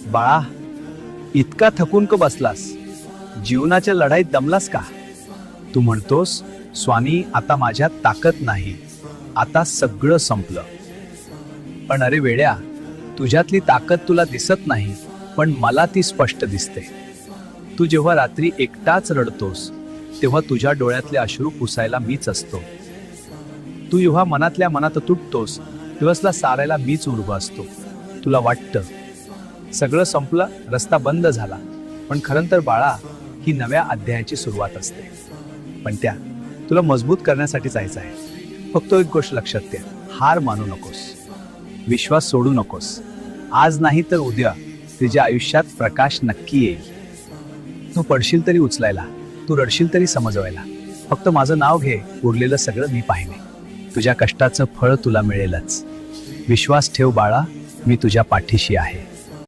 बाळा, इतका थकून का बसलास? जीवनाच्या लढाईत दमलास का? तू म्हणतोस, स्वामी आता माझ्यात ताकद नाही, आता सगळं संपलं. पण अरे वेड्या, तुझ्यातली ताकद तुला दिसत नाही, पण मला ती स्पष्ट दिसते. तू जेव्हा रात्री एकटाच रडतोस तेव्हा तुझ्या डोळ्यातले अश्रू पुसायला मीच असतो. तू जेव्हा मनातल्या मनात तुटतोस दिवसला सारायला मीच उभा असतो. तुला वाटतं सगळं संपलं, रस्ता बंद झाला, पण खरं तर बाळा, ही नव्या अध्यायाची सुरुवात असते. पण त्या तुला मजबूत करण्यासाठी जायचं आहे. फक्त एक गोष्ट लक्षात ठेव, हार मानू नकोस, विश्वास सोडू नकोस. आज नाही तर उद्या तुझ्या आयुष्यात प्रकाश नक्की येईल. तू पडशील तरी उचलायला, तू रडशील तरी समजवायला. फक्त माझं नाव घे, उरलेलं सगळं मी पाहिने. तुझ्या कष्टाचं फळ तुला मिळेलच. विश्वास ठेव बाळा, मी तुझ्या पाठीशी आहे.